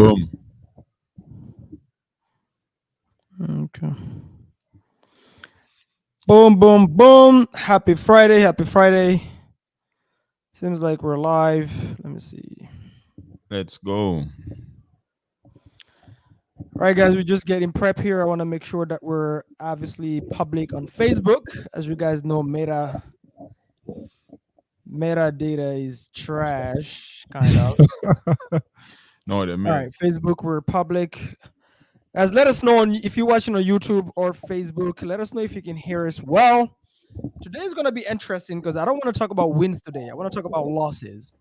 Boom. Okay. Boom, boom, boom. Happy Friday. Happy Friday. Seems like we're live. Let me see. Let's go. All right, guys, we're just getting prep here. I want to make sure that we're obviously public on Facebook. As you guys know, metadata is trash, kind of. No, the All right, mess. Facebook, we're public. Guys, let us know if you're watching on YouTube or Facebook. Let us know if you can hear us well. Today is going to be interesting because I don't want to talk about wins today. I want to talk about losses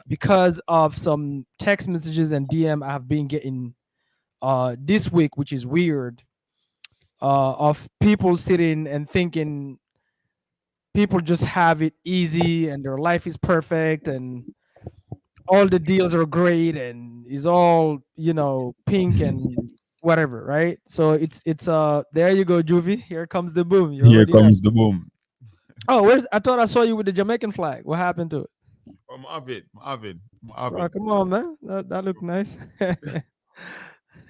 because of some text messages and DM I have been getting this week, which is weird, of people sitting and thinking people just have it easy and their life is perfect and all the deals are great and is all pink and whatever, right? So it's there you go, Juvie. Here comes the boom. You Here already know. comes the boom. Oh, where's I thought I saw you with the Jamaican flag. What happened to it? I'm avid. I'm avid. I'm Bro, avid. come on, man. That looked nice.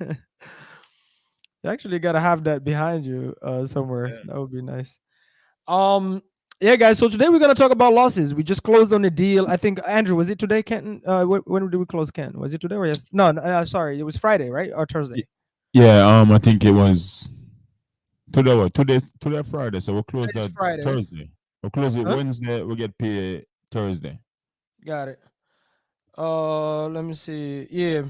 You actually gotta have that behind you somewhere. Yeah. That would be nice. Um, yeah, guys. So today we're gonna talk about losses. We just closed on a deal. I think Andrew, was it today, Kenton? When did we close, Ken? Was it today or yes? No, no sorry, it was Friday, right, or Y- Thursday? Yeah, I think it was today. What? Today Friday. So we'll close Today's that Friday. Thursday. We'll close it Huh? Wednesday. We get paid Thursday. Got it. Let me see. Yeah.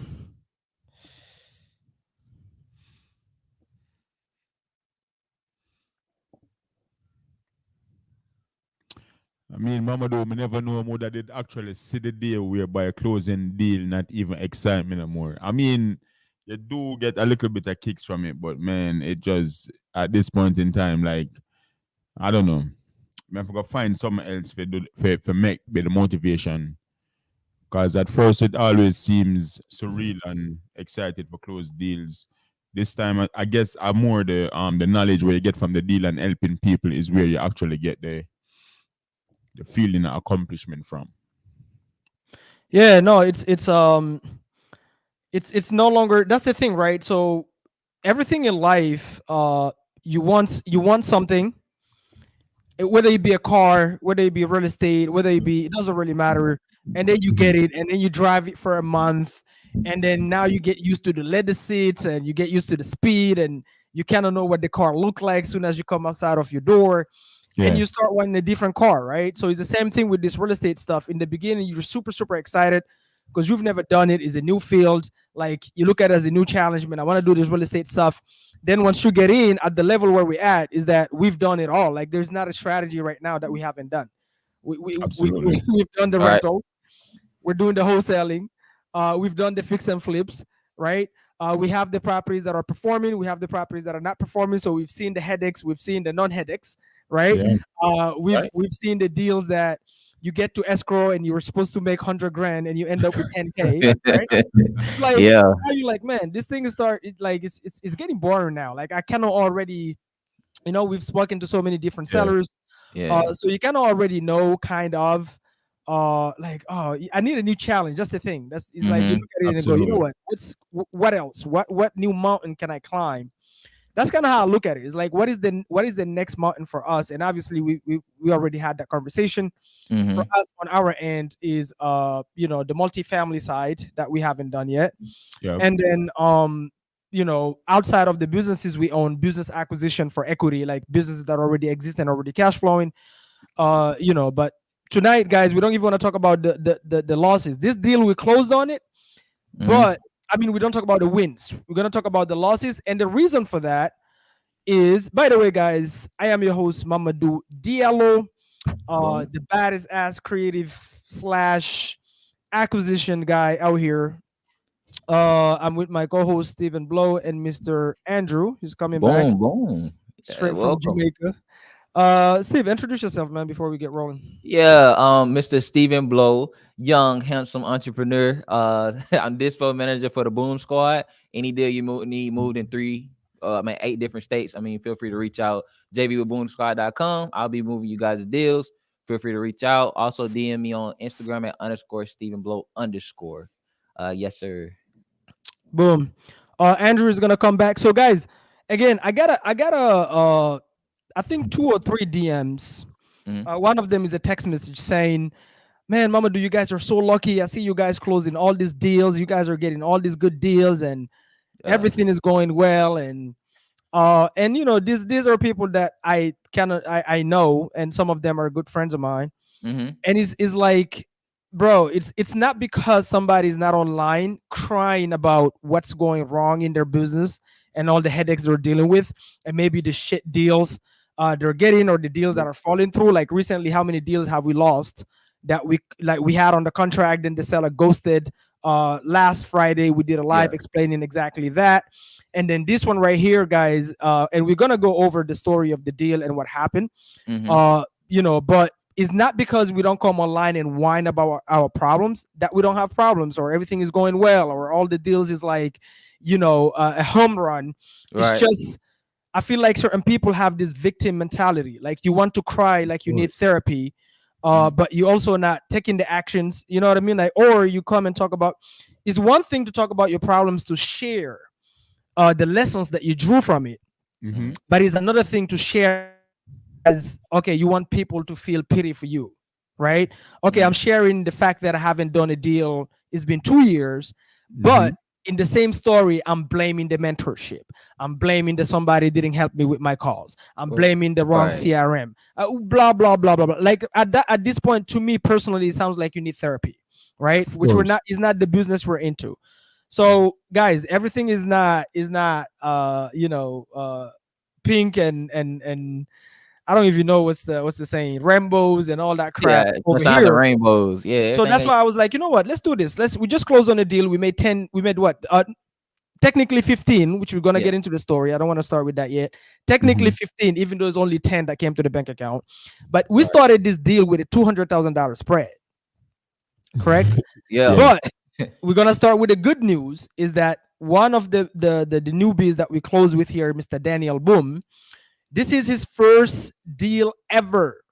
I mean, Mama do me never know more that did actually see the day whereby a closing deal not even excite me no more. I mean, you do get a little bit of kicks from it, but man, it just at this point in time, like I don't know. I forgot find something else for do for make be the motivation. Because at first it always seems surreal and excited for close deals. This time, I guess, more the knowledge where you get from the deal and helping people is where you actually get the feeling of accomplishment from. Yeah, no, it's no longer, that's the thing, right? So everything in life, you want something, whether it be a car, whether it be real estate, whether it be, it doesn't really matter. And then you get Mhm. it, and then you drive it for a month, and then now you get used to the leather seats, and you get used to the speed, and you kind of know what the car look like soon as you come outside of your door, and Yeah, you start wanting a different car, right? So it's the same thing with this real estate stuff. In the beginning, you're super super excited because you've never done it. It's a new field. Like you look at it as a new challenge. Man, I want to do this real estate stuff. Then once you get in at the level where we're at, is that we've done it all. Like there's not a strategy right now that we haven't done. absolutely. We've done the All right. rentals. We're doing the wholesaling. We've done the fix and flips, right? We have the properties that are performing. We have the properties that are not performing. So we've seen the headaches. We've seen the non-headaches, right? Yeah, We've Right. we've seen the deals that you get to escrow and you were supposed to make 100 grand and you end up with 10K, right? It's like Yeah. now you're like, man, this thing is like it's getting boring now. Like I cannot already, we've spoken to so many different yeah, sellers, Yeah. so you can already know kind of like, oh, I need a new challenge. That's the thing. That's, it's like you Mm-hmm. look at it and go, you know absolutely. what, what else, what new mountain can I climb? That's kind of how I look at it. It's like, what is the next mountain for us? And obviously we already had that conversation. For Mm-hmm. us on our end is the multifamily side that we haven't done yet. Yeah, And then outside of the businesses we own, business acquisition for equity, like businesses that already exist and already cash flowing. But tonight, guys, we don't even want to talk about the losses. This deal, we closed on it, Mm-hmm. but I mean, we don't talk about the wins. We're gonna talk about the losses, and the reason for that is, by the way, guys, I am your host, Mamadou Diallo, Boom. the baddest ass creative slash acquisition guy out here. I'm with my co-host Stephen Blow and Mr. Andrew. He's coming back Boom. Boom. straight from Welcome. Jamaica. Steve, introduce yourself, man, before we get rolling. Yeah. Mr. Stephen Blow, young, handsome entrepreneur. I'm dispo manager for the Boom Squad. Any deal you need moved in 8 different states. I mean, feel free to reach out. JB with boomsquad.com. I'll be moving you guys' deals. Feel free to reach out. Also, DM me on Instagram at _Stephen Blow _. Yes, sir. Boom. Andrew is gonna come back. So guys, again, I think 2 or 3 DMs. Mhm. One of them is a text message saying, "Man, Mama, do you guys are so lucky. I see you guys closing all these deals. You guys are getting all these good deals, and Yeah. everything is going well." And you know, these are people that I know, and some of them are good friends of mine. Mhm. And is like, bro, it's not because somebody's not online crying about what's going wrong in their business and all the headaches they're dealing with, and maybe the shit deals they're getting, or the deals that are falling through. Like recently, how many deals have we lost that we had on the contract and the seller ghosted? Last Friday we did a Yeah. live explaining exactly that. And then this one right here, guys, and we're gonna go over the story of the deal and what happened. Mhm. But it's not because we don't come online and whine about our problems that we don't have problems, or everything is going well, or all the deals is like, a home run. It's Right. just, I feel like certain people have this victim mentality. Like you want to cry, like you need therapy, Mhm. but you also not taking the actions. You know what I mean? Like, or you come and talk about. It's one thing to talk about your problems to share the lessons that you drew from it, Mm-hmm. Mhm. but it's another thing to share as, okay, you want people to feel pity for you, right? Okay, I'm Mhm. sharing the fact that I haven't done a deal. It's been 2 years, Mm-hmm. but in the same story, I'm blaming the mentorship. I'm blaming that somebody didn't help me with my calls. I'm Well, blaming the wrong right. CRM. Blah blah blah blah blah. Like at this point, to me personally, it sounds like you need therapy, right? Of Which we're course. not. Is not the business we're into. So guys, everything is not pink and I don't even know what's the saying, rainbows and all that crap Yeah. over Sunshines and here. rainbows. Yeah. So Everything that's ain't. why I was like, you know what? Let's do this. We just closed on a deal. We made what? Technically 15, which we're gonna Yeah. get into the story. I don't want to start with that yet. Technically Mm-hmm. 15, even though it's only 10 that came to the bank account. But we Right. started this deal with a $200,000 spread, correct? Yeah. Yeah. But we're gonna start with the good news is that one of the newbies that we close with here, Mr. Daniel Boom, this is his first deal ever.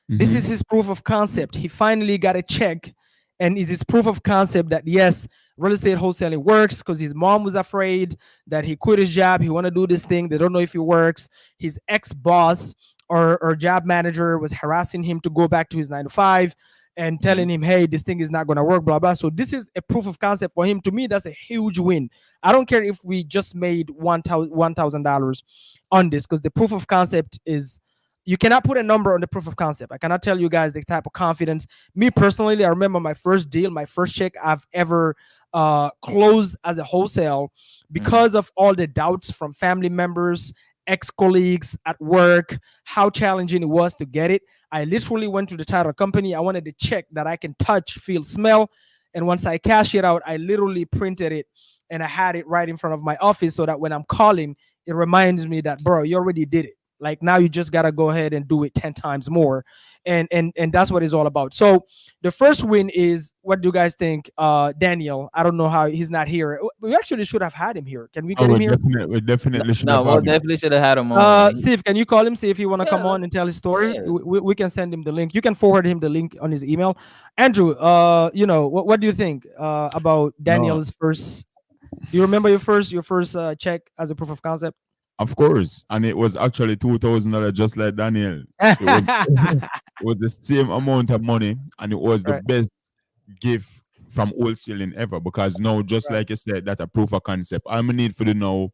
This Mm-hmm. is his proof of concept. He finally got a check, and is his proof of concept that yes, real estate wholesaling works, because his mom was afraid that he quit his job. He want to do this thing. They don't know if it works. His ex boss or job manager was harassing him to go back to his 9 to 5 and telling Mhm. him, hey, this thing is not going to work, blah, blah. So this is a proof of concept for him. To me, that's a huge win. I don't care if we just made $1,000 on this, because the proof of concept is, you cannot put a number on the proof of concept. I cannot tell you guys the type of confidence. Me personally, I remember my first deal, my first check I've ever closed as a wholesale, Mhm. because of all the doubts from family members, ex-colleagues at work, how challenging it was to get it. I literally went to the title company. I wanted a check that I can touch, feel, smell. And once I cash it out, I literally printed it and I had it right in front of my office, so that when I'm calling, it reminds me that, bro, you already did it. Like now you just gotta go ahead and do it 10 times more. And that's what it's all about. So the first win is, what do you guys think? Daniel, I don't know how he's not here. We actually should have had him here. Can we Oh, get him here? we No, definitely should no, have had most him. definitely should have had him on. Steve, can you call him, see if he want to come Yeah. on and tell his story? Yeah. We can send him the link. You can forward him the link on his email. Andrew, what do you think about No, Daniel's first? Do you remember your first check as a proof of concept? of course. And it was actually $2,000, just like Daniel. It was it was the same amount of money, and it was the Right, best gift from wholesaling ever, because now, just right. like I said, that a proof of concept. I'm need for the now,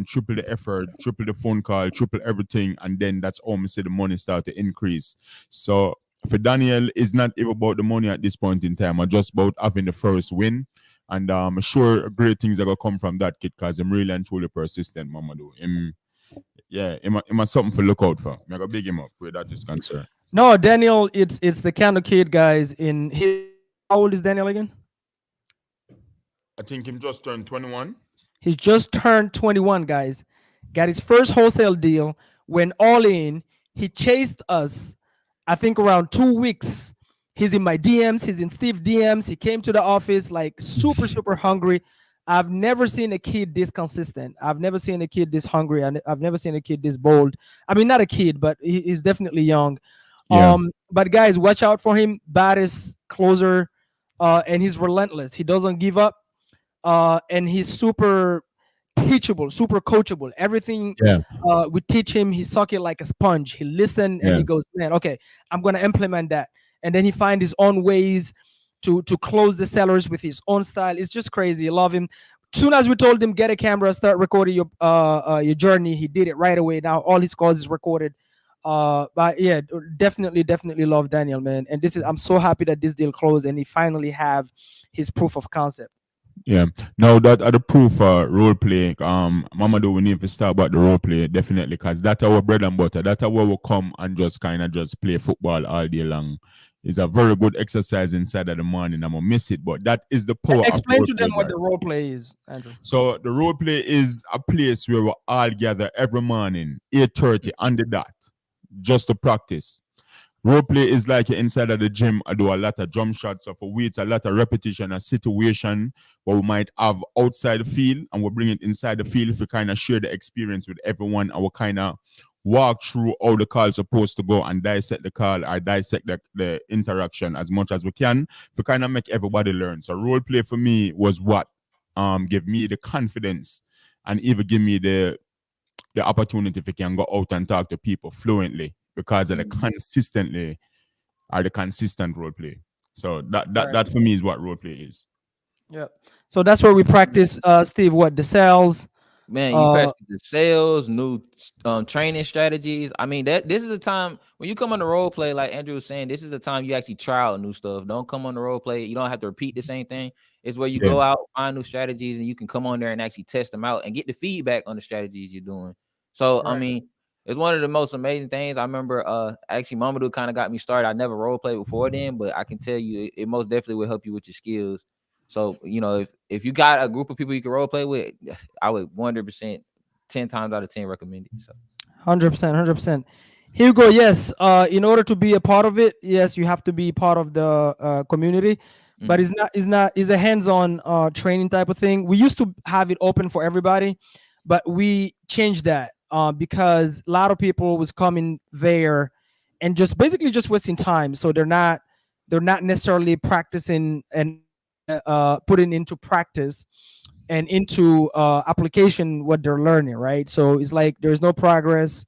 triple the effort, triple the phone call, triple everything, and then that's how me see the money start to increase. So for Daniel, it's not even about the money at this point in time. It's just about having the first win. And sure great things are gonna come from that kid, because I'm really and truly persistent, Mama do. Yeah, him a something to look out for. I gotta big him up where that is concerned. No, Daniel, it's the kind of kid, guys. In his, how old is Daniel again? I think him just turned 21. He's just turned 21, guys. Got his first wholesale deal, went all in. He chased us, I think, around 2 weeks. He's in my DMs, he's in Steve DMs. He came to the office like super, super hungry. I've never seen a kid this consistent. I've never seen a kid this hungry. And I've never seen a kid this bold. I mean, not a kid, but he's definitely young. Yeah. But guys, watch out for him. Baddest closer, and he's relentless. He doesn't give up. and he's super teachable, super coachable. Everything Yeah, we teach him, he suck it like a sponge. He listen and yeah, he goes, man, okay, I'm gonna implement that. And then he find his own ways to close the sellers with his own style. It's just crazy. I love him. Soon as we told him get a camera, start recording your journey, he did it right away. Now all his calls is recorded. But yeah, definitely love Daniel, man. And this is I'm so happy that this deal closed and he finally have his proof of concept. yeah. Now that are the proof for role play. Mama, do we need to start about the role play definitely because that's our bread and butter. That's where we come and just kind of just play football all day long. It's a very good exercise inside of the morning. I'm gonna miss it, but that is the power of Explain role to play, them what the guys. role play is, Andrew. So the role play is a place where we all gather every morning, 8:30 on the dot, just to practice. Role play is like you're inside of the gym. I do a lot of jump shots of a weight, a lot of repetition, a situation where we might have outside the field and we'll bring it inside the field if we kind of share the experience with everyone and we'll kind of walk through how the call is supposed to go and dissect the call or dissect the interaction as much as we can to kind of make everybody learn. So role play for me was what give me the confidence and even give me the opportunity if you can go out and talk to people fluently because of the consistently or the consistent role play. So Right. that for me is what role play is. Yeah. So that's where we practice, Steve. What the sales? Man, you Uh, practice the sales, new training strategies. I mean, that this is the time when you come on the role play, like Andrew was saying, this is the time you actually try out new stuff. Don't come on the role play. You don't have to repeat the same thing. It's where you Yeah, go out, find new strategies, and you can come on there and actually test them out and get the feedback on the strategies you're doing. So, I right. mean, it's one of the most amazing things. I remember actually Mamadou kind of got me started. I never role played before then, but I can tell you it most definitely will help you with your skills. So, if you got a group of people you can role play with, I would 100%, 10 times out of 10 recommend it. So, 100%, 100%. Here you go. Yes. In order to be a part of it, yes, you have to be part of the community. But mhm. it's a hands-on training type of thing. We used to have it open for everybody, but we changed that because a lot of people was coming there and just basically just wasting time. So they're not necessarily practicing and putting into practice and into application what they're learning, right? So it's like there's no progress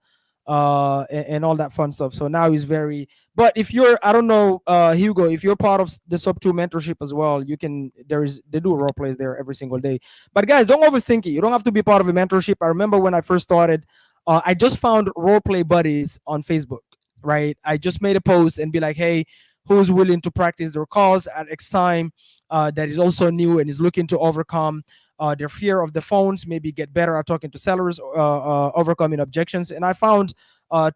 and all that fun stuff. So now he's very, but if you're, I don't know, Hugo, if you're part of the sub 2 mentorship as well, you can, they do role plays there every single day. But guys, don't overthink it. You don't have to be part of a mentorship. I remember when I first started, I just found role play buddies on Facebook, right? I just made a post and be like, hey, who's willing to practice their calls at X time, that is also new and is looking to overcome their fear of the phones, maybe get better at talking to sellers, overcoming objections. And I found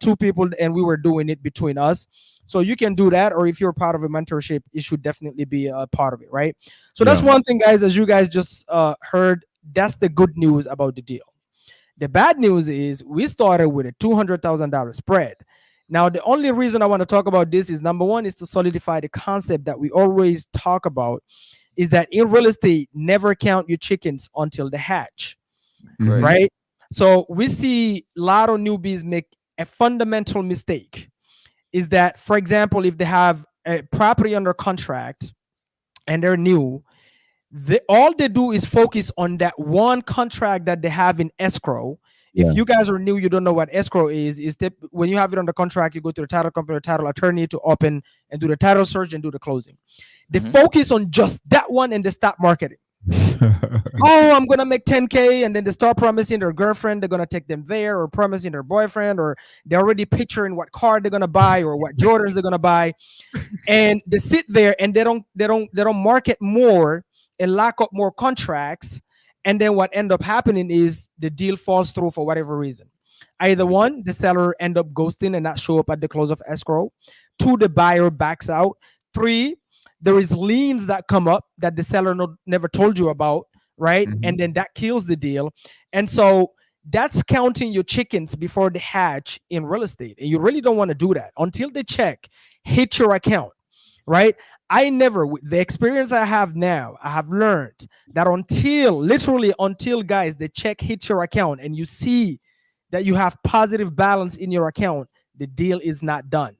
two people, and we were doing it between us. So you can do that, or if you're part of a mentorship, it should definitely be a part of it, right? So that's yeah, one thing, guys. As you guys just heard, that's the good news about the deal. The bad news is we started with a $200,000 spread. Now, the only reason I want to talk about this is number one is to solidify the concept that we always talk about is that in real estate, never count your chickens until they hatch, Correct. mhm, right? So we see a lot of newbies make a fundamental mistake is that, for example, if they have a property under contract and they're new, all they do is focus on that one contract that they have in escrow. yeah, If you guys are new, you don't know what escrow is that when you have it under contract, you go to the title company or title attorney to open and do the title search and do the closing. They Mhm. focus on just that one and they stop marketing. Oh, I'm gonna make 10K, and then they start promising their girlfriend they're gonna take them there, or promising their boyfriend, or they're already picturing what car they're gonna buy or what Jordans they're gonna buy, and they sit there and they don't market more and lock up more contracts, and then what end up happening is the deal falls through for whatever reason. Either Mhm. one, the seller end up ghosting and not show up at the close of escrow. Two, the buyer backs out. Three, there is liens that come up that the seller never told you about, right? mhm, And then that kills the deal. And so that's counting your chickens before they hatch in real estate. And you really don't want to do that until the check hit your account, right? I never, with the experience I have now, I have learned that literally until, guys, the check hits your account and you see that you have positive balance in your account, the deal is not done.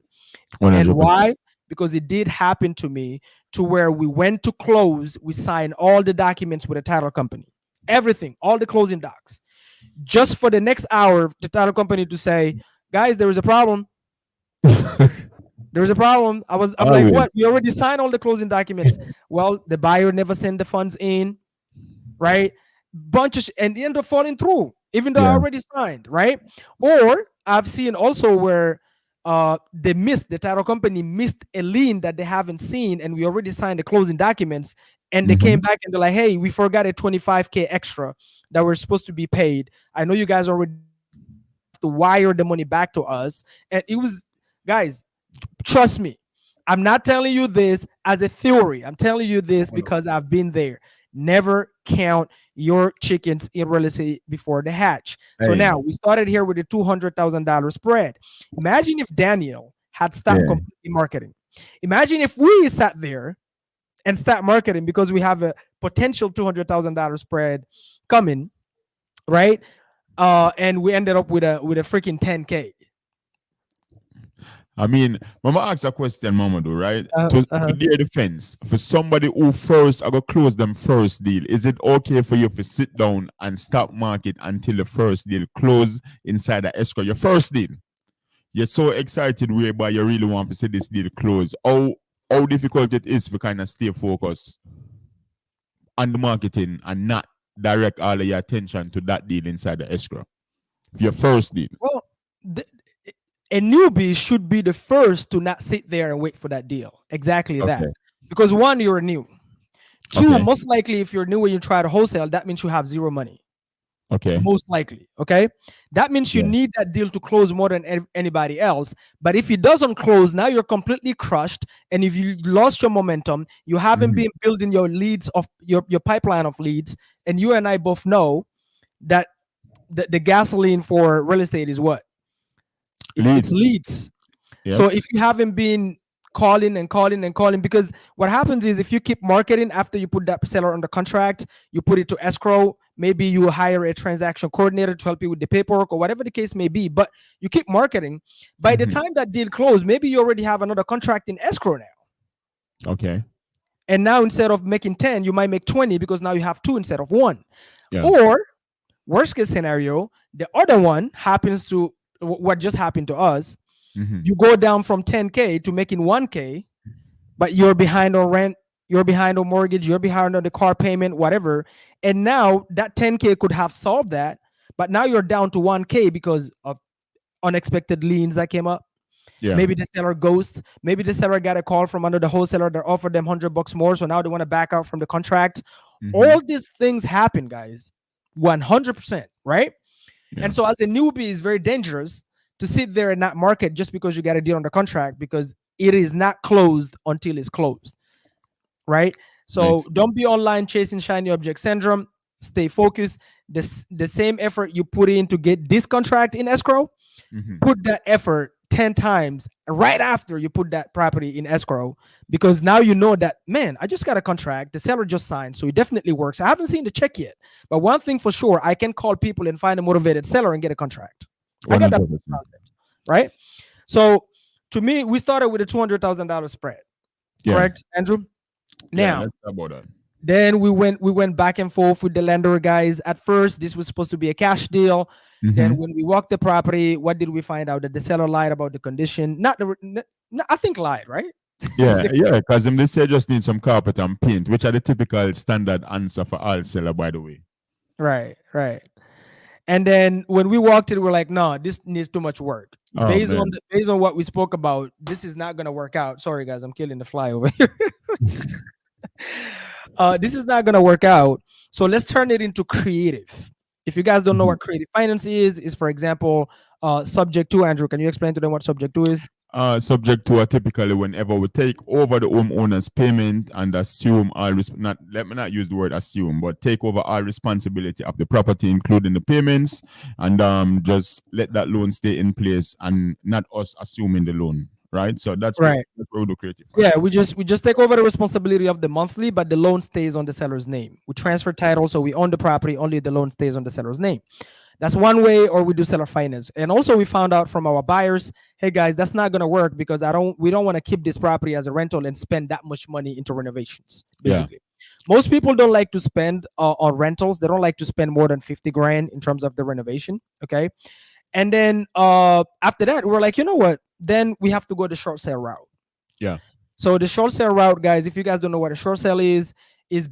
And 100%. why? because it did happen to me, to where we went to close, we signed all the documents with a title company, everything, all the closing docs, just for the next hour, the title company to say, guys, there is a problem. There was a problem. I'm like, what? Always. We already signed all the closing documents. Well, the buyer never sent the funds in, right? And they end up falling through, even though I Yeah. already signed, right? Or I've seen also where the title company missed a lien that they haven't seen, and we already signed the closing documents, and they came Mhm. back and they're like, hey, we forgot a 25K extra that we're supposed to be paid. I know you guys already signed, but you have to wire the money back to us. And it was, guys, trust me, I'm not telling you this as a theory. I'm telling you this because I've been there. Never count your chickens in real estate before they hatch. So Hey. now we started here with a $200,000 spread. Imagine if Daniel had stopped Yeah. completely marketing. Imagine if we sat there and start marketing because we have a potential $200,000 spread coming, right? And we ended up with a freaking 10K. I mean, Mama asked a question, Mamadou, right? Uh, To uh, their defense, for somebody who first I go close them first deal, is it okay for you to sit down and stop market until the first deal close inside the escrow? Your first deal. You're so excited whereby you really want to see this deal close. How difficult it is to kind of stay focused on the marketing and not direct all of your attention to that deal inside the escrow. Your first deal. well, th- a newbie should be the first to not sit there and wait for that deal. Exactly that. Okay. Because one, you're new. Two, Okay. most likely, if you're new and you try to wholesale, that means you have zero money. Okay. Most likely. Okay. That means you Yeah. need that deal to close more than anybody else. But if it doesn't close, now you're completely crushed. And if you lost your momentum, you haven't Mhm. been building your leads of your pipeline of leads. And you and I both know that the gasoline for real estate is what? It's Leads. leads. Yep. So if you haven't been calling and calling and calling, because what happens is if you keep marketing after you put that seller under contract, you put it to escrow, maybe you hire a transaction coordinator to help you with the paperwork or whatever the case may be, but you keep marketing. By the Mhm. time that deal closed, maybe you already have another contract in escrow now. Okay. And now instead of making 10, you might make 20 because now you have two instead of one. Yeah. Or worst case scenario, the other one happens to what just happened to us. Mhm. You go down from 10K to making 1K, but you're behind on rent, you're behind on mortgage, you're behind on the car payment, whatever. And now that 10K could have solved that, but now you're down to 1K because of unexpected liens that came up. Yeah. Maybe the seller ghost, maybe the seller got a call from under the wholesaler that offered them $100 more, so now they want to back out from the contract. Mhm. All these things happen, guys, 100%, right? Yeah. And so as a newbie, it's very dangerous to sit there and not market just because you got a deal on the contract, because it is not closed until it's closed, right? So Nice. don't be online chasing shiny object syndrome. Stay focused. The same effort you put in to get this contract in escrow, Mhm. put that effort 10 times right after you put that property in escrow, because now you know that, man, I just got a contract, the seller just signed, so it definitely works. I haven't seen the check yet, but one thing for sure, I can call people and find a motivated seller and get a contract. I got that 100%. concept, right? So to me, we started with a $200,000 spread. Yeah. Correct, Andrew? Yeah, Now, let's talk about that. then we went back and forth with the lender guys. At first, this was supposed to be a cash deal. Then Mhm. when we walked the property, what did we find out? That the seller lied about the condition. Not the I think lied, right? Yeah, yeah, because they say just need some carpet and paint, which are the typical standard answer for all seller, by the way. Right, right. And then when we walked it, we're like, no, this needs too much work. Oh, Based man. on based on what we spoke about, this is not gonna work out. Sorry, guys, I'm killing the fly over here. This is not gonna work out. So let's turn it into creative. If you guys don't know Mhm. what creative finance is for example, subject to Andrew. Can you explain to them what subject to is? Subject to typically whenever we take over the homeowner's payment and assume all not let me not use the word assume, but take over all responsibility of the property, including the payments, and just let that loan stay in place and not us assuming the loan. Right. So that's Right. that's what we do creative. Yeah, we just take over the responsibility of the monthly, but the loan stays on the seller's name. We transfer title, so we own the property. Only the loan stays on the seller's name. That's one way, or we do seller finance. And also we found out from our buyers, hey guys, that's not gonna work because we don't want to keep this property as a rental and spend that much money into renovations. Yeah. Basically, most people don't like to spend on rentals. They don't like to spend more than 50 grand in terms of the renovation. Okay. And then after that, we're like, you know what? Then we have to go the short sale route. Yeah. So the short sale route, guys, if you guys don't know what a short sale is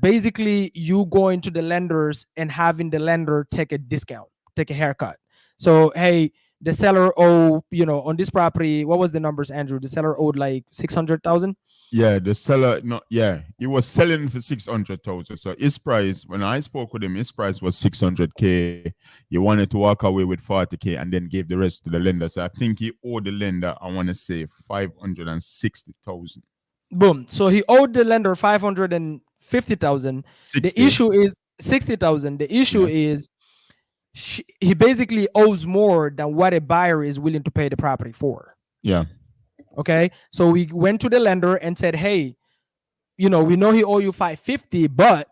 basically you going to the lenders and having the lender take a discount, take a haircut. So hey, the seller owe, on this property, what was the numbers, Andrew? The seller owed like 600,000. Yeah, the seller, no, yeah, he was selling for 600,000. So his price, when I spoke with him, his price was 600K. He wanted to walk away with 40K and then gave the rest to the lender. So I think he owed the lender, I want to say 560,000. Boom. So he owed the lender 550,000. The 60. issue is 60,000. The issue Yeah. is he basically owes more than what a buyer is willing to pay the property for. Yeah. Okay. So we went to the lender and said, hey, we know he owe you 550, but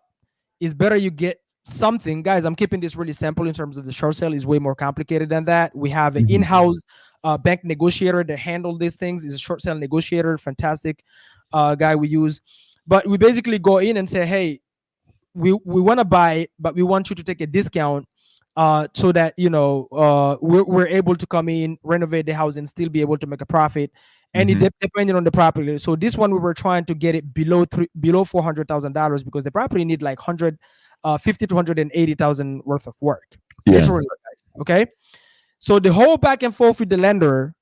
it's better you get something. Guys, I'm keeping this really simple in terms of the short sale. Is way more complicated than that. We have an Mhm. in-house bank negotiator that handle these things. Is a short sale negotiator, fantastic guy we use. But we basically go in and say, hey, we want to buy it, but we want you to take a discount so that we're able to come in, renovate the house, and still be able to make a profit. And Mhm. depending on the property. So this one we were trying to get it below $400,000 because the property need like 150 to 180,000 worth of work. Yeah. Literally, guys. Okay. So the whole back and forth with the lender,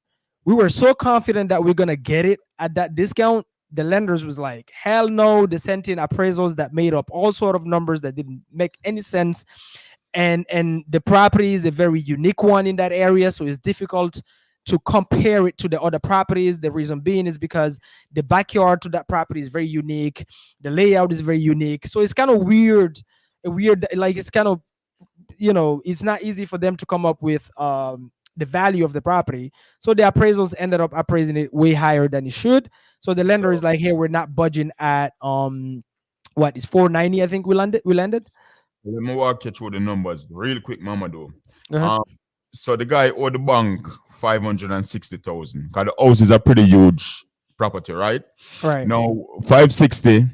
we were so confident that we're gonna get it at that discount. The lenders was like, hell no. They sent in appraisals that made up all sort of numbers that didn't make any sense. And the property is a very unique one in that area, so it's difficult to compare it to the other properties. The reason being is because the backyard to that property is very unique, the layout is very unique, so it's kind of weird, like it's kind of, it's not easy for them to come up with the value of the property. So the appraisals ended up appraising it way higher than it should. So the lender So is like, hey, we're not budging at what is 490, I think we landed. let me walk you through the numbers real quick, Mama. Though. Uh-huh. So the guy owed the bank 560,000. Because the house is a pretty huge property, right? Right. Now 560.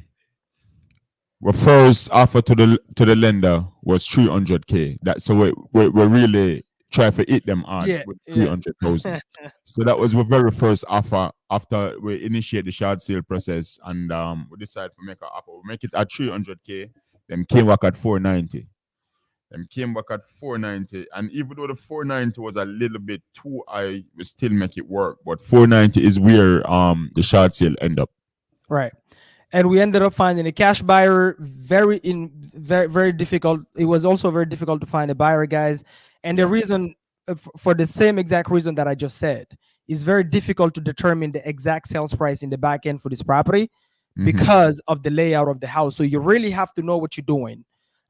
Well, first offer to the lender was 300K. That's so we really try to hit them hard Yeah, with yeah. 300,000. So that was the very first offer after we initiate the short sale process, and we decided to make an offer. We make it at 300K. Them came back at 490. Them came back at 490, and even though the 490 was a little bit too high, we still make it work. But 490 is where the short sale end up. Right. And we ended up finding a cash buyer. Very difficult. It was also very difficult to find a buyer, guys. And the reason, for the same exact reason that I just said, is very difficult to determine the exact sales price in the back end for this property Mhm. because of the layout of the house. So you really have to know what you're doing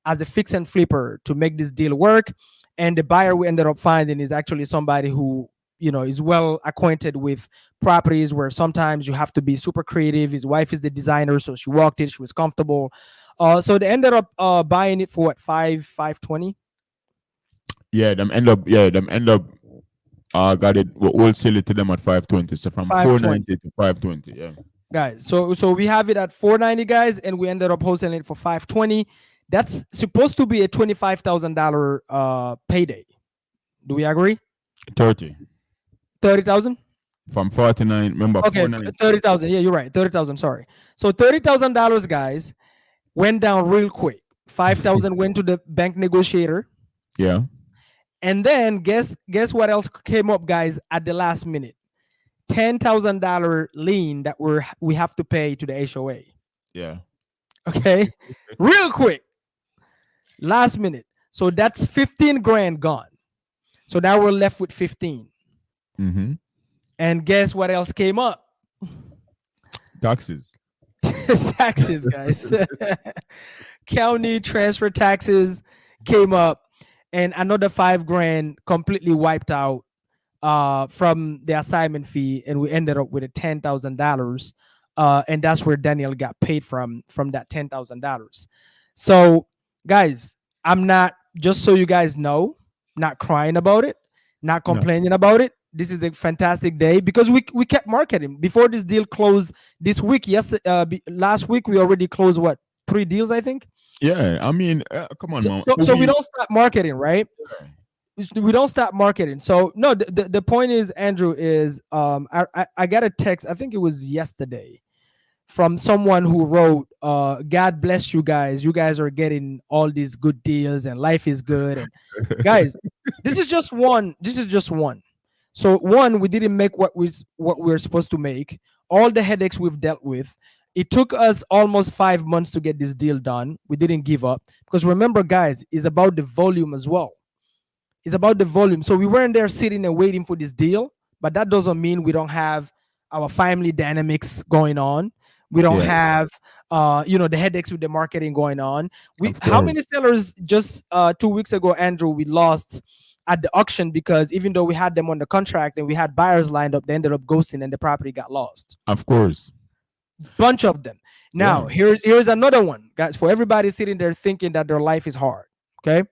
as a fix and flipper to make this deal work. And the buyer we ended up finding is actually somebody who is well acquainted with properties, where sometimes you have to be super creative. His wife is the designer, so she walked it, she was comfortable. So they ended up buying it for what, 520. Them end up got it, we wholesale it to them at 520. So from 520. 490 to 520. Yeah. Guys, so we have it at 490, guys, and we ended up wholesaling it for 520. That's supposed to be a $25,000 payday. Do we agree? 30. 30,000. From 49, remember Okay, 490. 30,000. Yeah, you're right. 30,000. Sorry. So $30,000, guys, went down real quick. 5,000 went to the bank negotiator, Yeah. and then guess what else came up, guys, at the last minute? $10,000 lien that we have to pay to the HOA. Yeah. Okay, real quick, last minute. So that's 15 grand gone. So now we're left with 15. Mm-hmm. And guess what else came up? Taxes. Taxes, guys. County transfer taxes came up, and another 5 grand completely wiped out from the assignment fee, and we ended up with a $10,000. And that's where Daniel got paid from that $10,000. So, guys, I'm not, just so you guys know, not crying about it, not No. complaining about it. This is a fantastic day because we kept marketing before this deal closed this week. Last week we already closed what, 3 deals, I think. Yeah, I mean, come on, So, man. so, For so we me, don't stop marketing, right? We don't stop marketing. So no, the point is, Andrew, is I got a text, I think it was yesterday, from someone who wrote, God bless you guys. You guys are getting all these good deals and life is good. And guys, this is just one. This is just one. So one, we didn't make what we're supposed to make. All the headaches we've dealt with. It took us almost 5 months to get this deal done. We didn't give up because remember, guys, it's about the volume as well. It's about the volume. So we weren't there sitting and waiting for this deal, but that doesn't mean we don't have our family dynamics going on. We don't yeah, have the headaches with the marketing going on. We of How course, many sellers just 2 weeks ago, Andrew, we lost at the auction because even though we had them on the contract and we had buyers lined up, they ended up ghosting and the property got lost. of course. Bunch of them. Now, Yeah, here's another one, guys, for everybody sitting there thinking that their life is hard. Okay.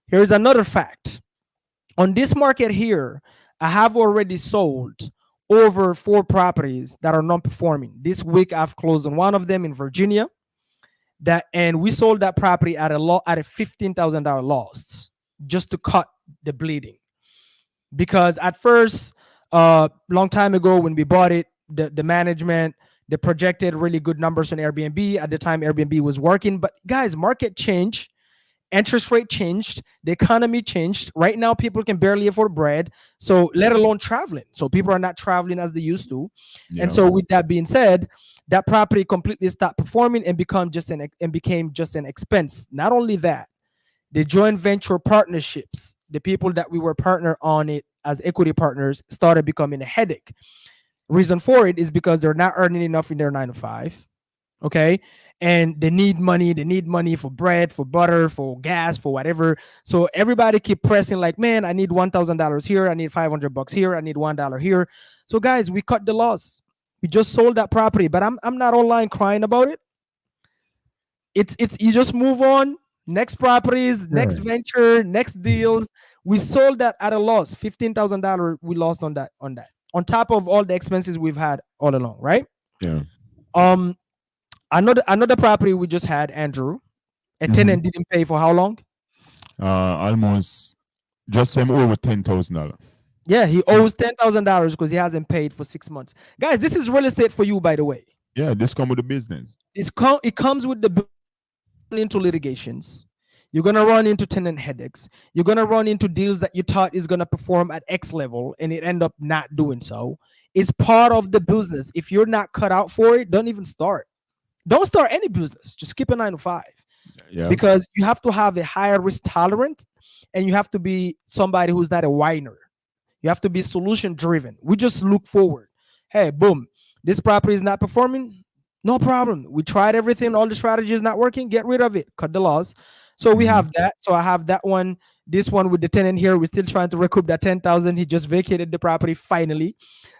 Here's another fact. On this market here, I have already sold over 4 properties that are non-performing. This week I've closed on one of them in Virginia. And we sold that property at a $15,000 loss just to cut the bleeding. Because at first, long time ago when we bought it, the management, they projected really good numbers on Airbnb. At the time, Airbnb was working. But guys, market changed. Interest rate changed, the economy changed. Right now people can barely afford bread, so let alone traveling. So people are not traveling as they used to. And yeah, so with that being said, that property completely stopped performing and became just an expense. Not only that, the joint venture partnerships, the people that we were partner on it as equity partners, started becoming a headache. Reason for it is because they're not earning enough in their 9 to 5. Okay. And they need money for bread, for butter, for gas, for whatever. So everybody keep pressing like, man, I need $1,000 here, I need $500 here, I need $1 here. So guys, we cut the loss. We just sold that property, but I'm not online crying about it. It's you just move on. Next properties, yeah, next venture, next deals. We sold that at a loss. $15,000 we lost on that. On top of all the expenses we've had all along, right? yeah. Um another property we just had, Andrew. A Hmm. tenant didn't pay for how long? Almost just same over $10,000. Yeah, he owes $10,000 because he hasn't paid for 6 months. Guys, this is real estate for you, by the way. Yeah, this come with the business. It comes with the into litigations. You're gonna run into tenant headaches. You're gonna run into deals that you thought is gonna perform at X level and it end up not doing so. It's part of the business. If you're not cut out for it, don't even start. Don't start any business. Just keep a 9 to 5. Yeah, Because you have to have a higher risk tolerance and you have to be somebody who's not a whiner. You have to be solution driven. We just look forward. Hey, boom, this property is not performing. No problem. We tried everything. All the strategies not working. Get rid of it. Cut the loss. So we Mhm. have that. So I have that one. This one with the tenant here, we're still trying to recoup that 10,000. He just vacated the property finally.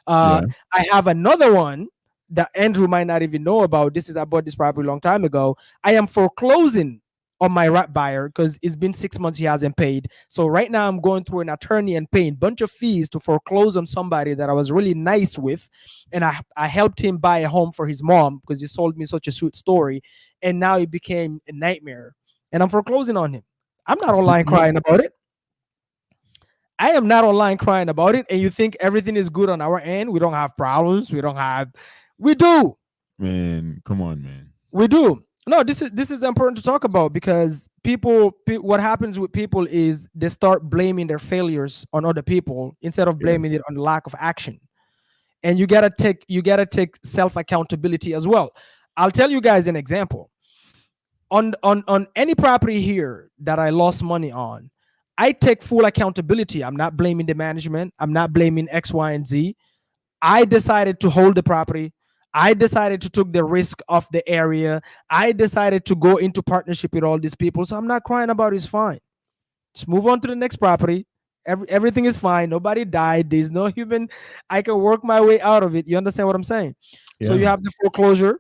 Yeah, I have another one that Andrew might not even know about. I bought this property a long time ago. I am foreclosing on my rat buyer because it's been 6 months he hasn't paid. So right now I'm going through an attorney and paying a bunch of fees to foreclose on somebody that I was really nice with. And I helped him buy a home for his mom because he told me such a sweet story. And now it became a nightmare. And I'm foreclosing on him. I'm not online 6 months. crying about it. I am not online crying about it. And you think everything is good on our end? We don't have problems. We do. Man, come on, man. We do. No, this is important to talk about because what happens with people is they start blaming their failures on other people instead of Yeah, blaming it on the lack of action. And you gotta take self accountability as well. I'll tell you guys an example. On any property here that I lost money on, I take full accountability. I'm not blaming the management. I'm not blaming X, Y, and Z. I decided to hold the property. I decided to take the risk of the area. I decided to go into partnership with all these people. So I'm not crying about it. It's fine. Just move on to the next property. Everything is fine. Nobody died. There's no human. I can work my way out of it. You understand what I'm saying? So yeah, you have the foreclosure.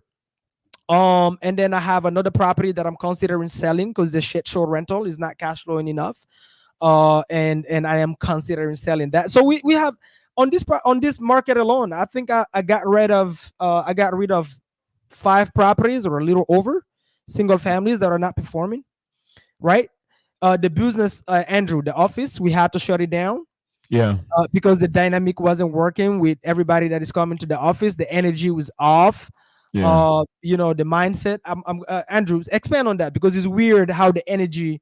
And then I have another property that I'm considering selling because the shit show rental is not cash flowing enough. and I am considering selling that. So we have on on this market alone, I think I got rid of five properties or a little over, single families that are not performing, right? The business, Andrew, the office, we had to shut it down Yeah. because the dynamic wasn't working with everybody that is coming to the office. The energy was off. Yeah. The mindset. Andrew, expand on that because it's weird how the energy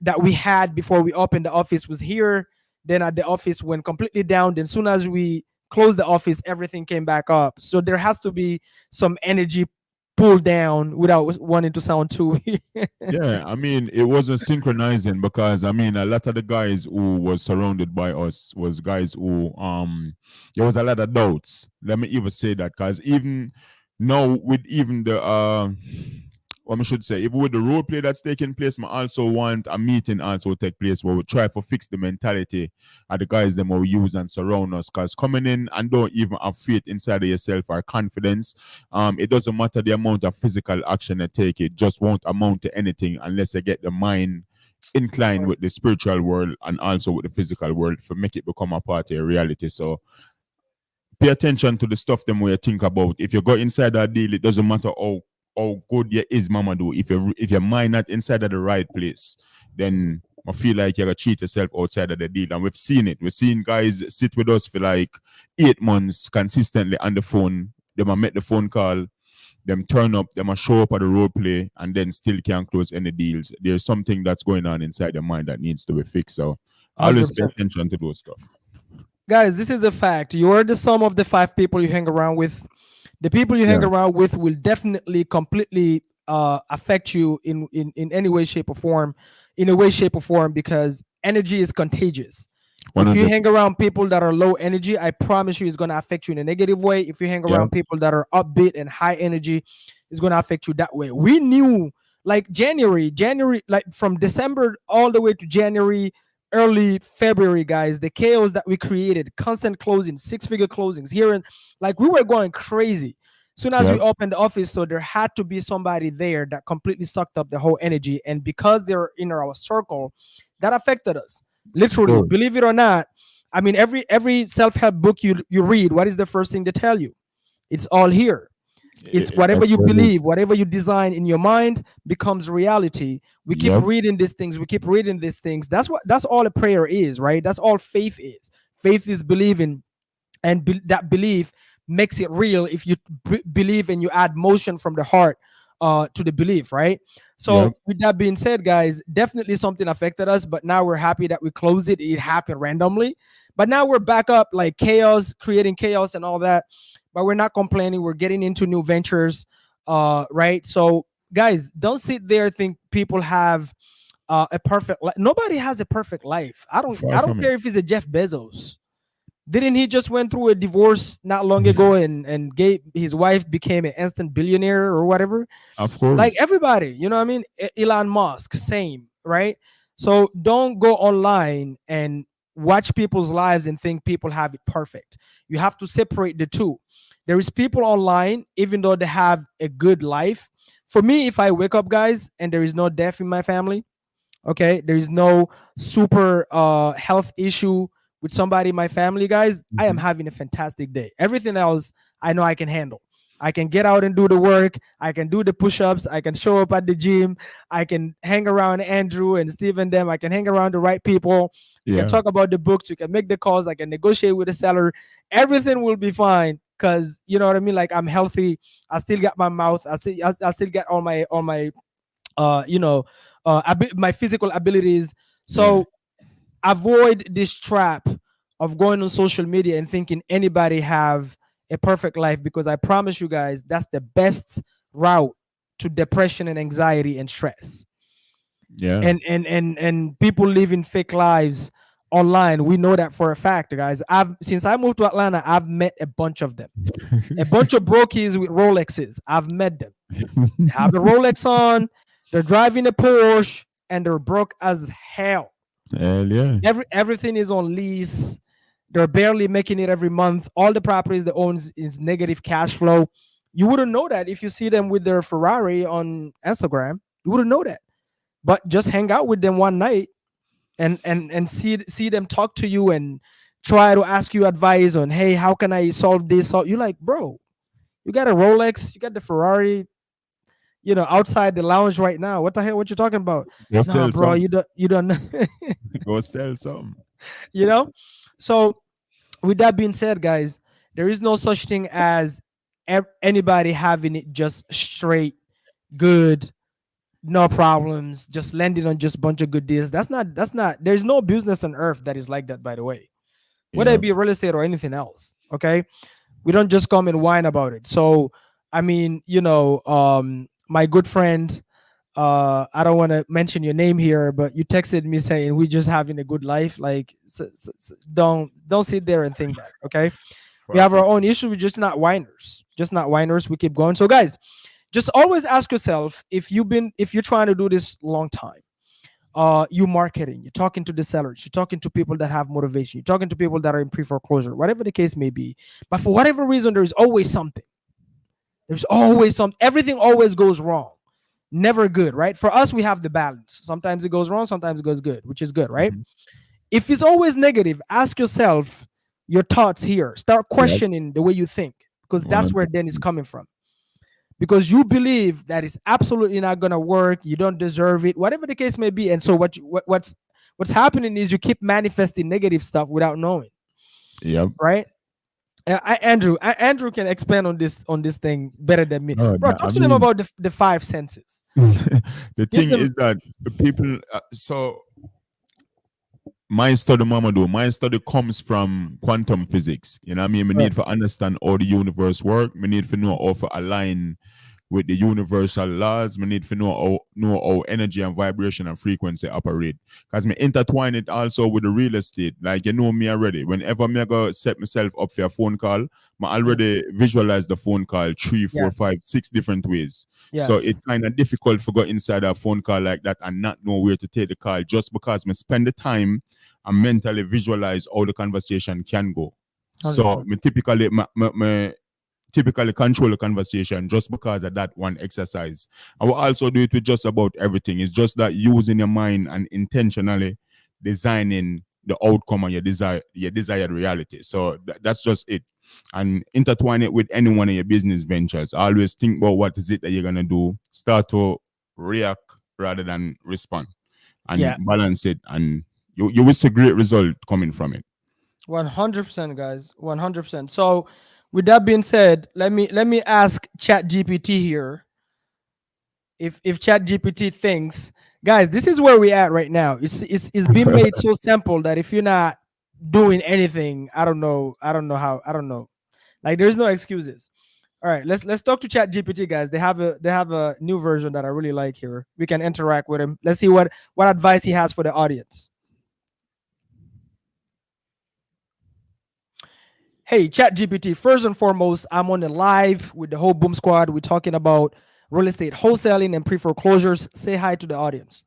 that we had before we opened the office was here. Then at the office went completely down. Then soon as we closed the office, everything came back up. So there has to be some energy pulled down without wanting to sound too. Yeah, I mean, it wasn't synchronizing because I mean, a lot of the guys who was surrounded by us was guys who there was a lot of doubts. Let me even say that because even now with even the what I should say, even with the role play that's taking place, I also want a meeting also take place where we try to fix the mentality of the guys them we use and surround us. Because coming in and don't even have faith inside of yourself or confidence, it doesn't matter the amount of physical action you take, it just won't amount to anything unless you get the mind inclined with the spiritual world and also with the physical world for make it become a part of your reality. So pay attention to the stuff them where you think about. If you go inside that deal, it doesn't matter how good you is, mama do. If your mind not inside of the right place, then I feel like you're gonna cheat yourself outside of the deal. And we've seen it. We've seen guys sit with us for like 8 months consistently on the phone. They might make the phone call, them turn up, they might show up at the role play, and then still can't close any deals. There's something that's going on inside your mind that needs to be fixed. So always pay 100%. attention to those stuff. Guys, this is a fact. You are the sum of the five people you hang around with. The people you hang Yeah. around with will definitely completely affect you in any way, shape, or form, in a way, shape, or form, because energy is contagious. If you 100. hang around people that are low energy, I promise you it's going to affect you in a negative way. If you hang Yeah. around people that are upbeat and high energy, it's going to affect you that way. We knew like January, like from December all the way to January, early February, guys, the chaos that we created, constant closing, six-figure closings here, and like we were going crazy. Soon as Yeah. we opened the office, so there had to be somebody there that completely sucked up the whole energy, and because they're in our circle, that affected us Of literally. course. Believe it or not, I mean, every self-help book you read, what is the first thing they tell you? It's all here. It's whatever That's you what it believe, is. whatever you design in your mind becomes reality. We keep Yep. reading these things, we keep reading these things. That's all a prayer is, right? That's all faith is. Faith is believing, and that belief makes it real if you believe and you add motion from the heart to the belief, right? So Yep. with that being said, guys, definitely something affected us, but now we're happy that we closed it. It happened randomly, but now we're back up, like chaos, creating chaos and all that, but we're not complaining. We're getting into new ventures, right? So guys, don't sit there think people have a perfect nobody has a perfect life. i don't Far i don't from it. care if he's a Jeff Bezos. Didn't he just went through a divorce not long ago, and gave his wife became an instant billionaire or whatever? Of Like course. everybody, you know what I mean? Elon Musk, same, right? So don't go online and watch people's lives and think people have it perfect. You have to separate the two. There is people online, even though they have a good life. For me, if I wake up, guys, and there is no death in my family, okay, there is no super health issue with somebody in my family, guys, I am Mhm. having a fantastic day. Everything else I know I can handle. I can get out and do the work, I can do the push-ups, I can show up at the gym, I can hang around Andrew and Steve and them, I can hang around the right people, we can Yeah. talk about the books, we can make the calls, I can negotiate with the seller. Everything will be fine because you know what I mean, like I'm healthy. I still got my mouth, I still got all my you know, my physical abilities. Yeah. So avoid this trap of going on social media and thinking anybody have a perfect life, because I promise you guys that's the best route to depression and anxiety and stress. Yeah. And people living fake lives online, we know that for a fact, guys. I've Since I moved to Atlanta, I've met a bunch of them, a bunch of brokies with Rolexes. I've met them. They have the Rolex on, they're driving a Porsche, and they're broke as hell. Hell yeah. Everything is on lease. They're barely making it every month. All the properties they own is negative cash flow. You wouldn't know that if you see them with their Ferrari on Instagram. You wouldn't know that. But just hang out with them one night and see them talk to you and try to ask you advice on, hey, how can I solve this? So you're like, bro, you got a Rolex, you got the Ferrari, outside the lounge right now. What the hell? What you talking about? Go Nah, sell bro, some. you don't. Go sell some. you know. So with that being said, guys, there is no such thing as anybody having it just straight good, no problems, just landing on just bunch of good deals. That's not. There's no business on earth that is like that. By the way, whether it Yeah. be real estate or anything else. Okay, we don't just come and whine about it. So I mean, my good friend, I don't want to mention your name here, but you texted me saying we just having a good life. Like, don't sit there and think that. Okay, we have our Facts. own issue. We're just not whiners. We keep going. So guys, just always ask yourself, if you're trying to do this long time, you marketing, you're talking to the sellers, you're talking to people that have motivation, you're talking to people that are in pre-foreclosure, whatever the case may be. But for whatever reason, there's always something. There's always some. Everything always goes wrong. Never good, right? For us, we have the balance. Sometimes it goes wrong, sometimes it goes good, which is good, right? Mhm. If it's always negative, ask yourself your thoughts here. Start Yep. questioning the way you think, because that's where then it's 100%. coming from. Because you believe that it's absolutely not gonna work, you don't deserve it, whatever the case may be. And so what's happening is you keep manifesting negative stuff without knowing, Yep. right? Andrew can expand on this thing better than me, No, bro. no, I Talk to them mean, about the five senses. the Give thing them. is that the people, so my study, mama do, my study comes from quantum physics. You know what I mean? We Right. need to understand how the universe work. We need to know how to align with the universal laws. We need to know how energy and vibration and frequency operate. Because me intertwine it also with the real estate. Like, you know me already. Whenever me go set myself up for a phone call, I Yeah. already visualize the phone call three, four, five, Yes. 6 different ways. So it's Yes. kind of difficult to go inside a phone call like that and not know where to take the call, just because me spend the time and mentally visualize how the conversation can go. So 100%. me typically control the conversation just because of that one exercise. I will also do it with just about everything. It's just that using your mind and intentionally designing the outcome of your desired reality. So that's just it. And intertwine it with any one of your business ventures. Always think about what is it that you're gonna do. Start to react rather than respond, and Yeah. balance it, and you will see great result coming from it. 100%, guys. 100%. So with that being said, let me ask Chat GPT here, if Chat GPT thinks, guys, this is where we at right now. It's been made so simple that if you're not doing anything, I don't know. Like, there's no excuses. All right, let's talk to Chat GPT, guys. They have a new version that I really like here. We can interact with him. Let's see what advice he has for the audience. Hey, Chat GPT. First and foremost, I'm on the live with the whole Boom Squad. We're talking about real estate wholesaling and pre-foreclosures. Say hi to the audience.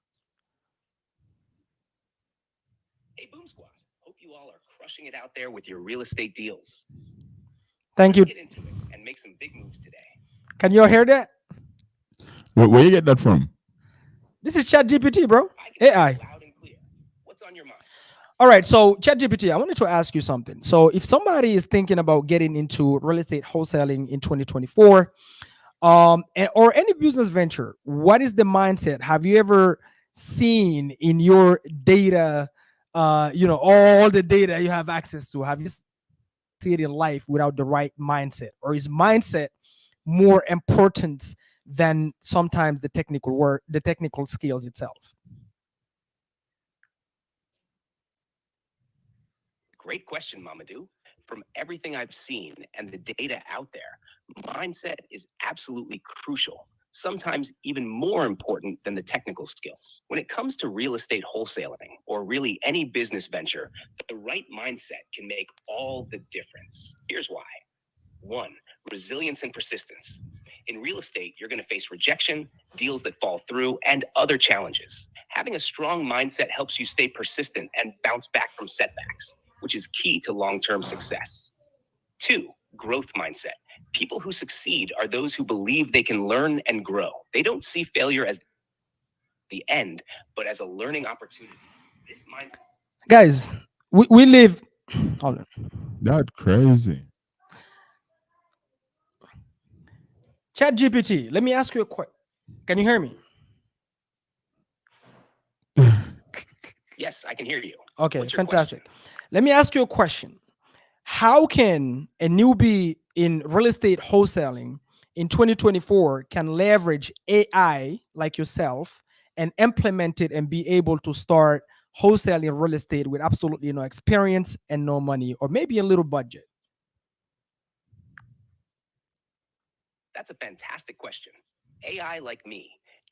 Hey, Boom Squad. Hope you all are crushing it out there with your real estate deals. Thank Let's you. get into it and make some big moves today. Can you all hear that? Where you get that from? This is Chat GPT, bro. I can hear AI. you loud and clear. What's on your mind? All right, so ChatGPT, I wanted to ask you something. So, if somebody is thinking about getting into real estate wholesaling in 2024, or any business venture, what is the mindset? Have you ever seen in your data, all the data you have access to? Have you seen it in life without the right mindset, or is mindset more important than sometimes the technical work, the technical skills itself? Great question, Mamadou. From everything I've seen and the data out there, mindset is absolutely crucial, sometimes even more important than the technical skills. When it comes to real estate wholesaling, or really any business venture, the right mindset can make all the difference. Here's why. 1. Resilience and persistence. In real estate, you're going to face rejection, deals that fall through, and other challenges. Having a strong mindset helps you stay persistent and bounce back from setbacks, which is key to long-term success. 2. Growth mindset. People who succeed are those who believe they can learn and grow. They don't see failure as the end, but as a learning opportunity. This mind Guys, we live. Hold on. That crazy. Chat GPT, let me ask you a question. Can you hear me? Yes, I can hear you. Okay, What's your fantastic. question? Let me ask you a question. How can a newbie in real estate wholesaling in 2024 can leverage AI like yourself and implement it and be able to start wholesaling real estate with absolutely no experience and no money, or maybe a little budget? That's a fantastic question. AI, like me,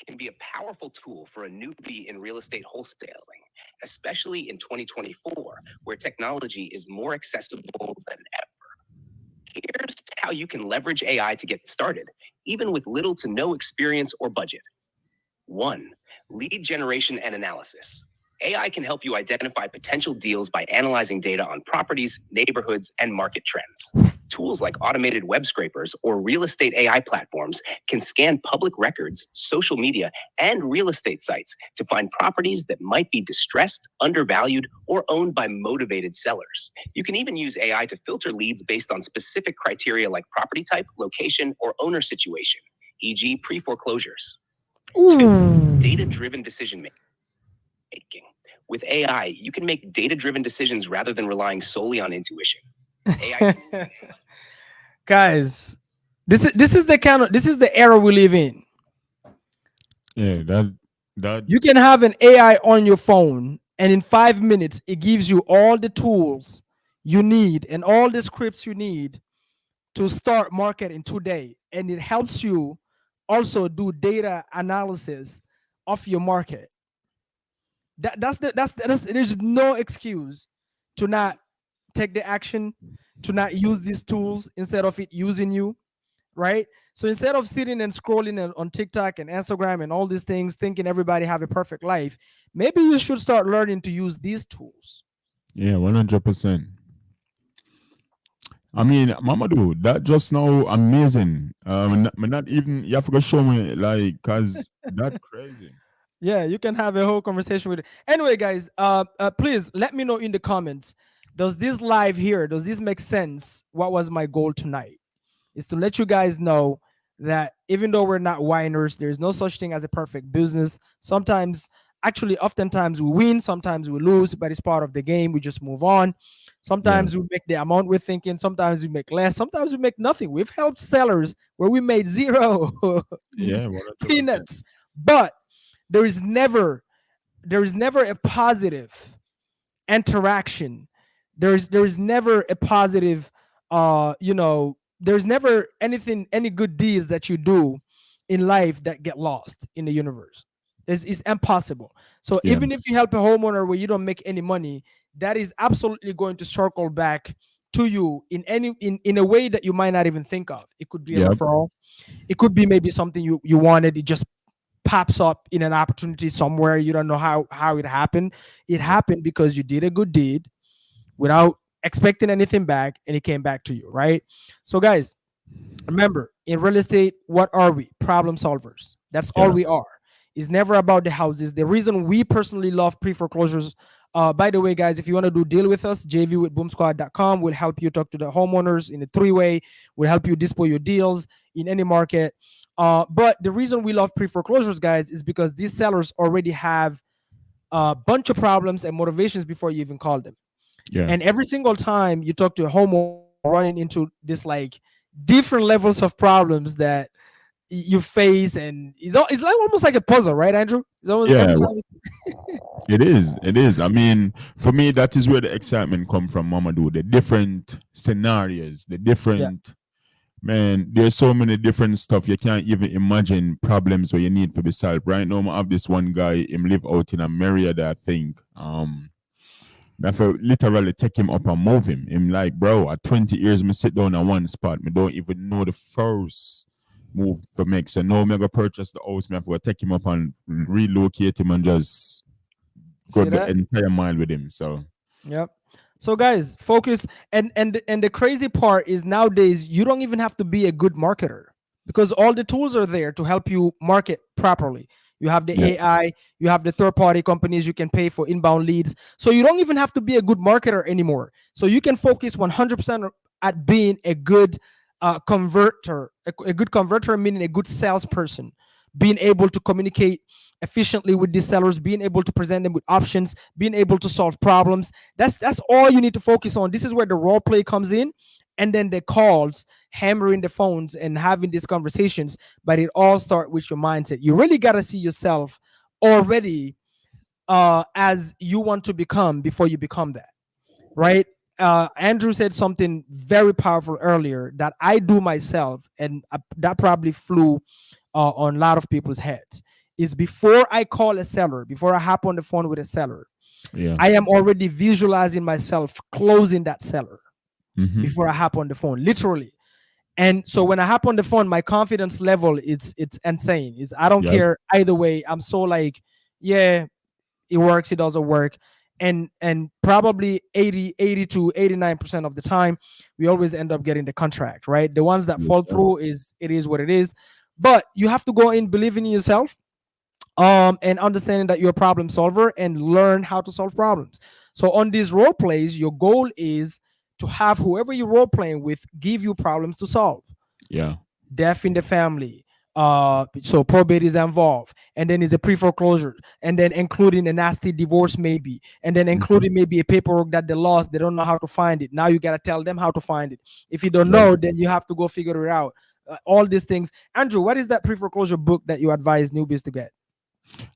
can be a powerful tool for a newbie in real estate wholesaling, especially in 2024, where technology is more accessible than ever. Here's how you can leverage AI to get started, even with little to no experience or budget. 1. Lead generation and analysis. AI can help you identify potential deals by analyzing data on properties, neighborhoods, and market trends. Tools like automated web scrapers or real estate AI platforms can scan public records, social media, and real estate sites to find properties that might be distressed, undervalued, or owned by motivated sellers. You can even use AI to filter leads based on specific criteria like property type, location, or owner situation, e.g., pre foreclosures. 2. Data-driven decision making. With AI, you can make data-driven decisions rather than relying solely on intuition. AI tools can analyze. Guys, this is the era we live in. Yeah, that You can have an AI on your phone, and in 5 minutes, it gives you all the tools you need and all the scripts you need to start marketing today. And it helps you also do data analysis of your market. That's there's no excuse to not take the action, to not use these tools instead of it using you, right? So instead of sitting and scrolling on TikTok and Instagram and all these things, thinking everybody have a perfect life, maybe you should start learning to use these tools. yeah, 100%. I mean, Mamadou, that just now amazing. Not even you have to go show me like, cause that crazy. Yeah, you can have a whole conversation with it. Anyway, guys, please let me know in the comments. Does this live here? Does this make sense? What was my goal tonight? Is to let you guys know that even though we're not whiners, there's no such thing as a perfect business. Sometimes, actually, oftentimes we win, sometimes we lose, but it's part of the game. We just move on. Yeah, Sometimes we make the amount we're thinking, sometimes we make less, sometimes we make nothing. We've helped sellers where we made zero yeah, 100%. peanuts, but there is never a positive interaction. There is never a positive there's never any good deeds that you do in life that get lost in the universe. It's impossible. So Yeah, even if you help a homeowner where you don't make any money, that is absolutely going to circle back to you in a way that you might not even think of. It could be a yeah, referral. It could be maybe something you wanted. It just pops up in an opportunity somewhere. You don't know how it happened. It happened because you did a good deed without expecting anything back, and it came back to you, right? So guys, remember, in real estate, what are we? Problem solvers. That's all yeah, we are. It's never about the houses. The reason we personally love pre-foreclosures, by the way, guys, if you want to do deal with us, jv with boomsquad.com will help you talk to the homeowners in a three-way. Will help you display your deals in any market. But the reason we love pre-foreclosures, guys, is because these sellers already have a bunch of problems and motivations before you even call them. yeah, And every single time you talk to a homeowner, you're running into this like different levels of problems that you face, and it's like almost like a puzzle, right, Andrew? It's almost every yeah. time. It is. It is. I mean, for me, that is where the excitement come from, Mamadou. The different scenarios, the Yeah, different man. There's so many different stuff you can't even imagine problems where you need to be solved. Right now, I have this one guy. Him live out in a Myriad, I think. I have to literally take him up and move him. Him like, bro, at 20 years, me sit down at one spot. Me don't even know the first move to make. So now me go purchase the house. Me have to take him up and relocate him and just go see the that? entire mile with him. So Yep. So guys, focus. And the crazy part is nowadays you don't even have to be a good marketer because all the tools are there to help you market properly. you have the Yeah. AI, you have the third party companies you can pay for inbound leads. So you don't even have to be a good marketer anymore. So you can focus 100% at being a good converter, a good converter, meaning a good salesperson, being able to communicate efficiently with these sellers, being able to present them with options, being able to solve problems. That's all you need to focus on. This is where the role play comes in, and then the calls, hammering the phones and having these conversations. But it all starts with your mindset. You really got to see yourself already as you want to become before you become that, right? Andrew said something very powerful earlier that I do myself, and that probably flew on a lot of people's heads. Is before I call a seller, before I hop on the phone with a seller, Yeah. I am already visualizing myself closing that seller Mhm. before I hop on the phone, literally. And so when I hop on the phone, my confidence level it's insane. Is I don't Yep. care either way. I'm so like, yeah, it works, it doesn't work. And probably 80 to 89% of the time we always end up getting the contract, right? The ones that Yes, fall sir. through is it is what it is. But you have to go in believing in yourself, and understanding that you're a problem solver and learn how to solve problems. So on these role plays, your goal is to have whoever you're role playing with give you problems to solve. Yeah. Death in the family, so probate is involved, and then is a pre-foreclosure, and then including a nasty divorce maybe, and then Mhm. including maybe a paperwork that they lost, they don't know how to find it. Now you got to tell them how to find it. If you don't Yep. know, then you have to go figure it out. All these things. Andrew, what is that pre-foreclosure book that you advise newbies to get?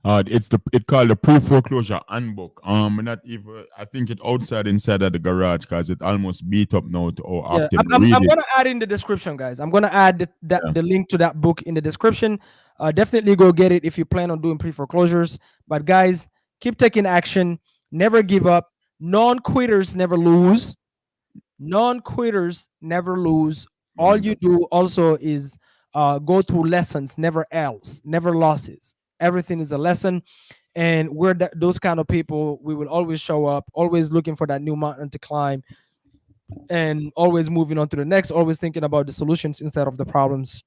It called the pre-foreclosure handbook. Not even I think it outside inside of the garage because it almost beat up now to how Yeah, often I'm, we I'm, read I'm it. gonna add in the description, guys. I'm gonna add Yeah. the link to that book in the description. Definitely go get it if you plan on doing pre-foreclosures. But guys, keep taking action. Never give up. Non-quitters never lose. Non-quitters never lose. All Mm. you do also is go through lessons, never else, never losses. Everything is a lesson, and we're those kind of people. We will always show up, always looking for that new mountain to climb, and always moving on to the next, always thinking about the solutions instead of the problems.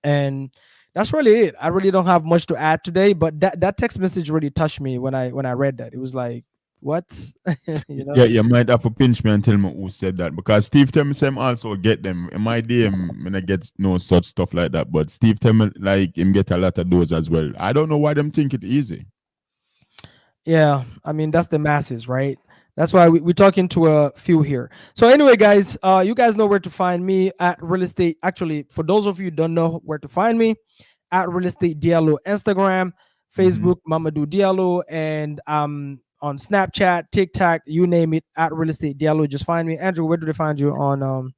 And that's really it. I really don't have much to add today, but that text message really touched me when I read that. It was like, what? you know? Yeah, you might have to pinch me and tell me who said that because Steve tell me some also get them in my DM when I get no such stuff like that. But Steve tell me like him get a lot of those as well. I don't know why them think it easy. Yeah, I mean that's the masses, right? That's why we're talking to a few here. So anyway, guys, you guys know where to find me at Real Estate. Actually, for those of you who don't know where to find me, at Real Estate Diallo, Instagram, Mhm. Facebook, Mamadou Diallo, and on Snapchat, TikTok, you name it, at Real Estate Diallo. Just find me. Andrew, where do they find you on?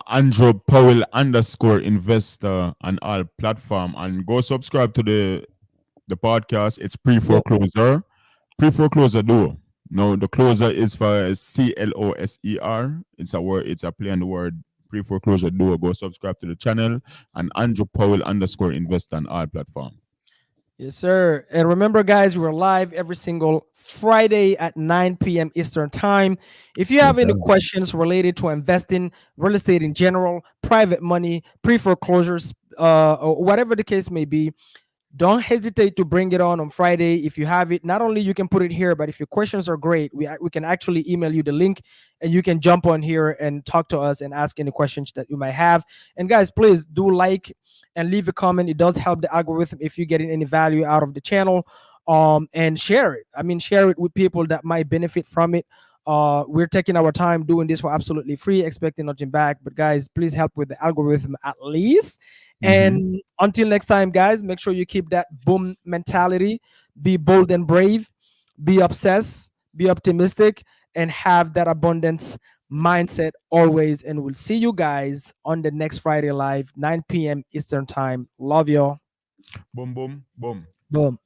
Andrew Powell underscore investor on all platform and go subscribe to the podcast. It's Yeah, pre-foreclosure. Pre-foreclosure duo. No, the closer is for CLOSER. It's a word, it's a play on the word pre-foreclosure duo. Go subscribe to the channel and Andrew Powell underscore investor on all platform. yes, sir. And remember, guys, we're live every single Friday at 9 p.m. Eastern Time. If you Yes, have any sir. questions related to investing, real estate in general, private money, pre foreclosures, or whatever the case may be, don't hesitate to bring it on Friday. If you have it, not only you can put it here, but if your questions are great, we can actually email you the link, and you can jump on here and talk to us and ask any questions that you might have. And guys, please do like and leave a comment. It does help the algorithm if you're getting any value out of the channel. And share it. I mean, share it with people that might benefit from it. We're taking our time doing this for absolutely free, expecting nothing back. But guys, please help with the algorithm at least. Mm-hmm. And until next time, guys, make sure you keep that boom mentality. Be bold and brave. Be obsessed. Be optimistic, and have that abundance mindset always. And we'll see you guys on the next Friday live, 9 p.m. Eastern time. Love y'all. Boom, boom, boom. Boom.